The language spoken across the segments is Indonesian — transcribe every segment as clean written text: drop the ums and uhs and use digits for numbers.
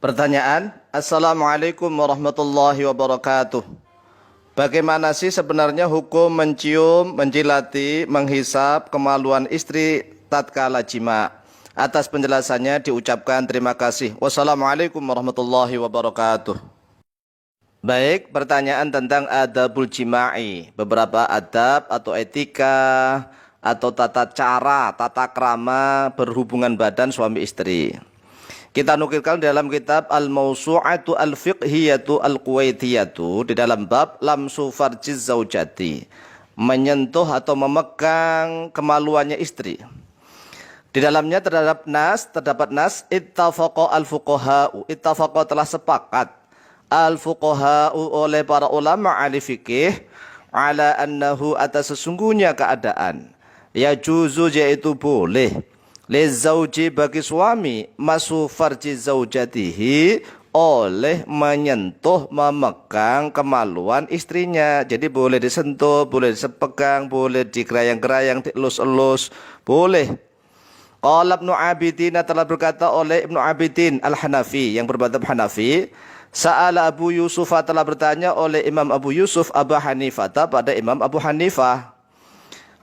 Pertanyaan, Assalamualaikum warahmatullahi wabarakatuh. Bagaimana sih sebenarnya hukum mencium, menjilati, menghisap kemaluan istri tatkala jima? Atas penjelasannya diucapkan terima kasih. Wassalamualaikum warahmatullahi wabarakatuh. Baik, pertanyaan tentang adabul jima'i. Beberapa adab atau etika atau tata cara, tata krama berhubungan badan suami istri. Kita nukilkan dalam kitab Al-Mawsu'atu Al-Fiqhiyatu Al-Kuwaitiyatu di dalam bab lamsu farjiz zaujati, menyentuh atau memegang kemaluannya istri. Di dalamnya terdapat nas ittafaqa al-fuqaha'u, ittafaqa telah sepakat al-fuqaha'u oleh para ulama ahli fikih ala annahu atas sesungguhnya keadaan ya juzu yaitu boleh lizauji bagi suami masu farji zaujatihi oleh menyentuh memegang kemaluan istrinya. Jadi boleh disentuh, boleh dipegang, boleh digerayang-gerayang, dielus-elus, boleh. Qala Ibnu Abidin telah berkata oleh Ibnu Abidin Al-Hanafi yang bermadzhab Hanafi, Sa'ala Abu Yusuf telah bertanya oleh Imam Abu Yusuf Abu Hanifah pada Imam Abu Hanifah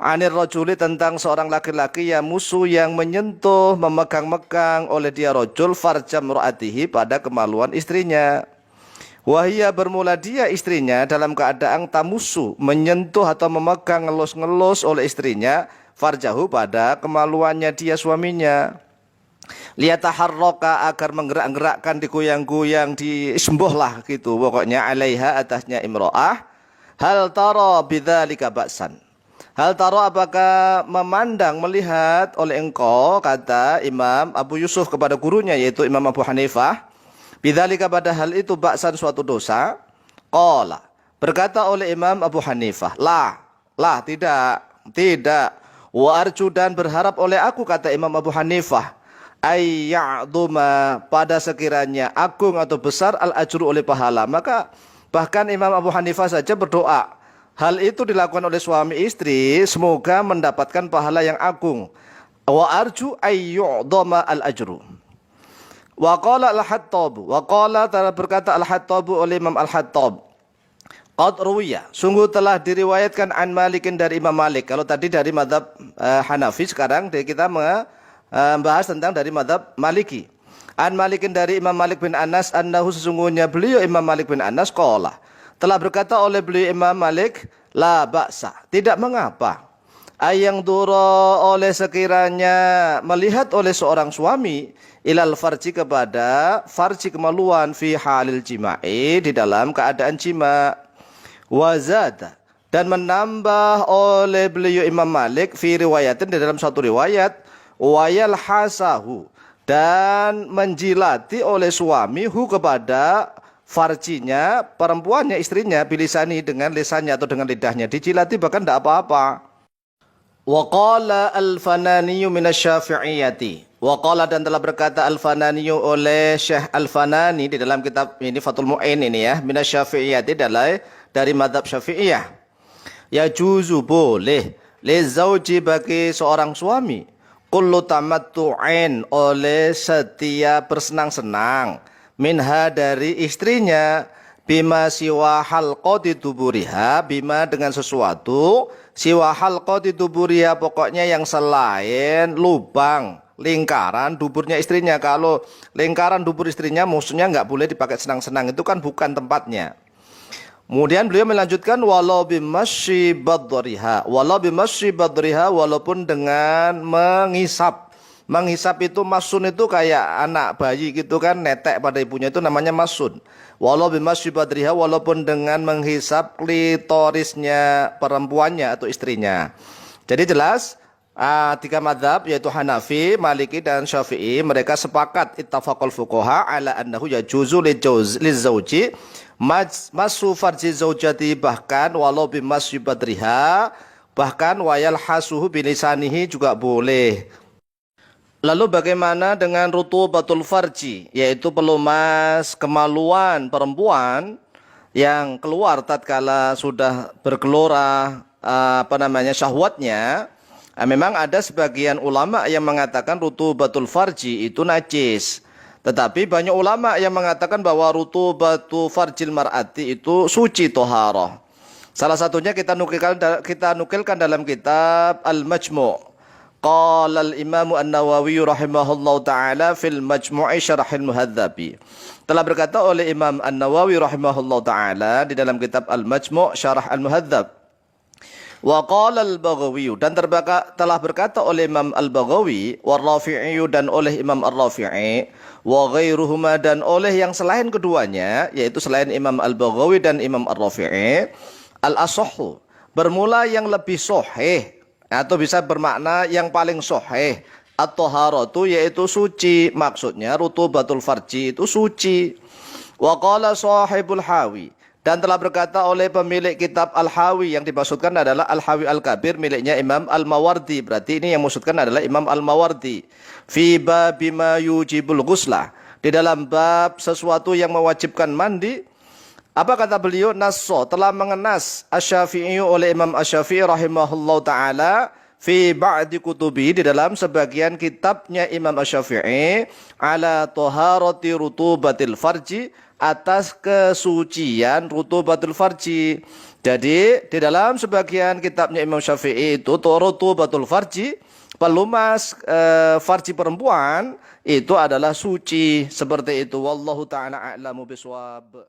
anir rajuli tentang seorang laki-laki yang musuh yang menyentuh memegang-megang oleh dia rajul farjam ra'atihi pada kemaluan istrinya. Wahia bermula dia istrinya dalam keadaan tamusu menyentuh atau memegang ngelus-ngelus oleh istrinya farjahu pada kemaluannya dia suaminya. Liyataharraka agar menggerak-gerakkan digoyang-goyang disembuhlah gitu pokoknya alaiha atasnya imro'ah. Hal tara bidzalika ba'san. Hal taro apakah memandang melihat oleh engkau kata Imam Abu Yusuf kepada gurunya yaitu Imam Abu Hanifah bidzalika pada hal itu baksan suatu dosa. Qala berkata oleh Imam Abu Hanifah tidak wa arju dan berharap oleh aku kata Imam Abu Hanifah ayya'duma pada sekiranya agung atau besar al ajru oleh pahala. Maka bahkan Imam Abu Hanifah saja berdoa hal itu dilakukan oleh suami istri semoga mendapatkan pahala yang agung. Wa arju ayyu'dama al-ajru. Wa qala al-Hattab. Wa qala telah berkata al-Hattab oleh Imam al-Hattab. Qad ruwiya. Sungguh telah diriwayatkan an Malikin dari Imam Malik. Kalau tadi dari mazhab Hanafi, sekarang kita membahas tentang dari mazhab Maliki. An Malikin dari Imam Malik bin Anas annahu sesungguhnya beliau Imam Malik bin Anas qala telah berkata oleh beliau Imam Malik, la ba'sa, tidak mengapa. Ayang duro oleh sekiranya melihat oleh seorang suami ilal farji kepada farji kemaluan fi halil jima'i di dalam keadaan jima. Wazada dan menambah oleh beliau Imam Malik fi riwayatin di dalam satu riwayat wayal hasahu dan menjilati oleh suami hu kepada farjinya, perempuannya, istrinya, bilisani dengan lisannya atau dengan lidahnya. Dijilati bahkan tidak apa-apa. Wa qala al-Fananiyu minasyafi'iyati. Wa qala dan telah berkata al-Fananiyu oleh Syekh al-Fanani di dalam kitab ini Fathul Mu'in ini ya, minasyafi'iyati dari madhab syafi'iyah. Ya juzu boleh li zauji bagi seorang suami kullu tamattu'in oleh setiap bersenang-senang minha dari istrinya bima siwa halqati duburiha bima dengan sesuatu siwa halqati duburiha pokoknya yang selain lubang lingkaran duburnya istrinya. Kalau lingkaran dubur istrinya maksudnya nggak boleh dipakai senang-senang, itu kan bukan tempatnya. Kemudian beliau melanjutkan walau bimasyi badriha walaupun dengan menghisap. Menghisap itu masun itu kayak anak bayi gitu kan, netek pada ibunya itu namanya masun. Walau bimasyi badriha walaupun dengan menghisap klitorisnya perempuannya atau istrinya. Jadi jelas tiga madhab yaitu Hanafi, Maliki dan Syafi'i mereka sepakat ittafaqal fuqaha ala annahu yajuzu lizauji masu farji zaujati bahkan walau bimasyi badriha bahkan wayal hasuhu bilisanihi juga boleh. Lalu bagaimana dengan rutubatul farji, yaitu pelumas kemaluan perempuan yang keluar tatkala sudah bergelora syahwatnya? Memang ada sebagian ulama yang mengatakan rutubatul farji itu najis. Tetapi banyak ulama yang mengatakan bahwa rutubatu farjil mar'ati itu suci toharoh. Salah satunya kita nukilkan dalam kitab Al-Majmu'. Qala al-Imam An-Nawawi rahimahullahu taala fil Majmu'i Syarahil Muhadzabi. Telah berkata oleh Imam An-Nawawi rahimahullahu taala di dalam kitab Al-Majmu' Syarah Al-Muhadzab. Wa qala al-Baghawi, dan telah berkata oleh Imam Al-Baghawi, wa Rafi'i, dan oleh Imam Ar-Rafi'i, wa ghairuhuma, dan oleh yang selain keduanya, yaitu selain Imam Al-Baghawi dan Imam Ar-Rafi'i, al-asahhu, bermula yang lebih sahih, atau bisa bermakna yang paling sahih, at-taharatu, yaitu suci, maksudnya rutubatul farji itu suci. Wa qala sahibul hawi, dan telah berkata oleh pemilik kitab Al-Hawi, yang dimaksudkan adalah Al-Hawi Al-Kabir miliknya Imam Al-Mawardi. Berarti ini yang maksudkan adalah Imam Al-Mawardi. Fi babima yujibul ghuslah, di dalam bab sesuatu yang mewajibkan mandi. Apa kata beliau? Nasso, telah mengenas Asy-Syafi'i oleh Imam Asy-Syafi'i rahimahullahu taala fi ba'di kutubi, di dalam sebagian kitabnya Imam Asy-Syafi'i, ala taharati rutubatil farji, atas kesucian rutubatul farji. Jadi di dalam sebagian kitabnya Imam Syafi'i itu rutubatul farji, pelumas farji perempuan itu adalah suci, seperti itu. Wallahu taala a'lamu bishawab.